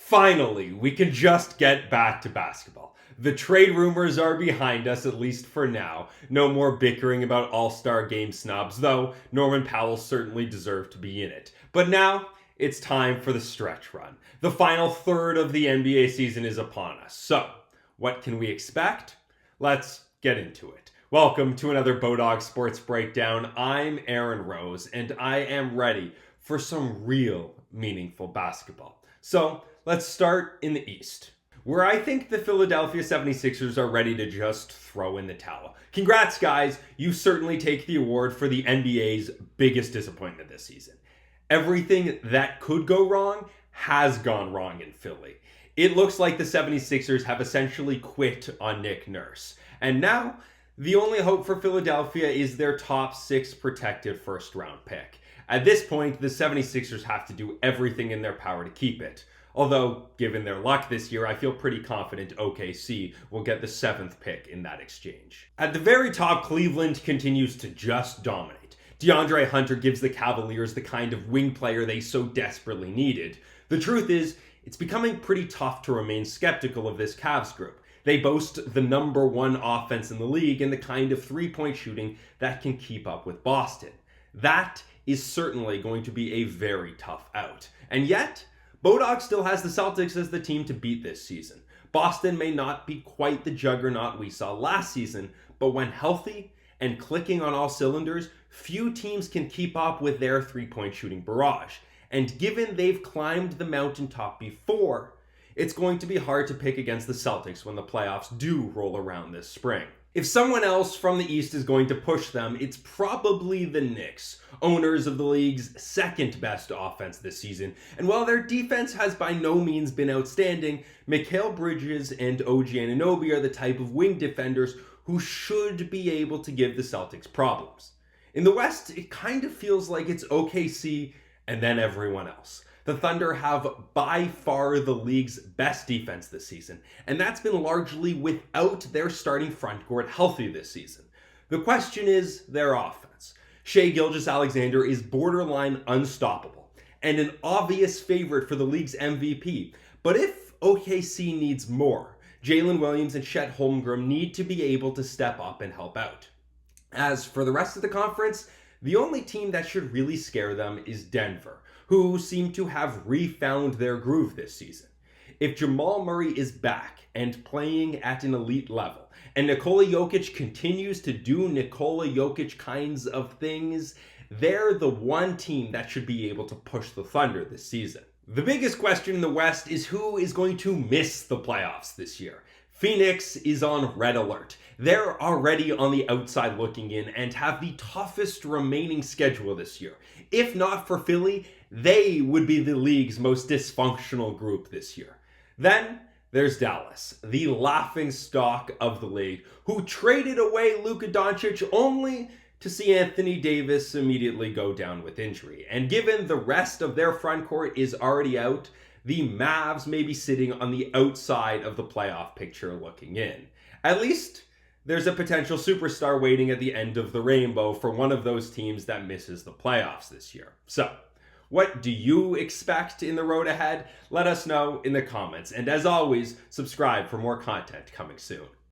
Finally, we can just get back to basketball. The trade rumors are behind us, at least for now. No more bickering about All-Star Game snubs, though Norman Powell certainly deserved to be in it. But now, it's time for the stretch run. The final third of the NBA season is upon us. So, what can we expect? Let's get into it. Welcome to another BODOG Sports Breakdown. I'm Aaron Rose, and I am ready for some real meaningful basketball. So, let's start in the East, where I think the Philadelphia 76ers are ready to just throw in the towel. Congrats, guys. You certainly take the award for the NBA's biggest disappointment this season. Everything that could go wrong has gone wrong in Philly. It looks like the 76ers have essentially quit on Nick Nurse. And now, the only hope for Philadelphia is their top 6 protected first-round pick. At this point, the 76ers have to do everything in their power to keep it. Although, given their luck this year, I feel pretty confident OKC will get the 7th pick in that exchange. At the very top, Cleveland continues to just dominate. DeAndre Hunter gives the Cavaliers the kind of wing player they so desperately needed. The truth is, it's becoming pretty tough to remain skeptical of this Cavs group. They boast the number 1 offense in the league and the kind of three-point shooting that can keep up with Boston. That is certainly going to be a very tough out. And yet, BODOG still has the Celtics as the team to beat this season. Boston may not be quite the juggernaut we saw last season, but when healthy and clicking on all cylinders, few teams can keep up with their three-point shooting barrage. And given they've climbed the mountaintop before, it's going to be hard to pick against the Celtics when the playoffs do roll around this spring. If someone else from the East is going to push them, it's probably the Knicks, owners of the league's second best offense this season. And while their defense has by no means been outstanding, Mikal Bridges and OG Anunoby are the type of wing defenders who should be able to give the Celtics problems. In the West, it kind of feels like it's OKC and then everyone else. The Thunder have by far the league's best defense this season, and that's been largely without their starting front court healthy this season. The question is their offense. Shai Gilgeous-Alexander is borderline unstoppable, and an obvious favorite for the league's MVP. But if OKC needs more, Jalen Williams and Chet Holmgren need to be able to step up and help out. As for the rest of the conference, the only team that should really scare them is Denver, who seem to have refound their groove this season. If Jamal Murray is back and playing at an elite level, and Nikola Jokic continues to do Nikola Jokic kinds of things, they're the one team that should be able to push the Thunder this season. The biggest question in the West is who is going to miss the playoffs this year. Phoenix is on red alert. They're already on the outside looking in and have the toughest remaining schedule this year. If not for Philly, they would be the league's most dysfunctional group this year. Then there's Dallas, the laughingstock of the league, who traded away Luka Doncic only to see Anthony Davis immediately go down with injury. And given the rest of their front court is already out, the Mavs may be sitting on the outside of the playoff picture looking in. At least, there's a potential superstar waiting at the end of the rainbow for one of those teams that misses the playoffs this year. So, what do you expect in the road ahead? Let us know in the comments. And as always, subscribe for more content coming soon.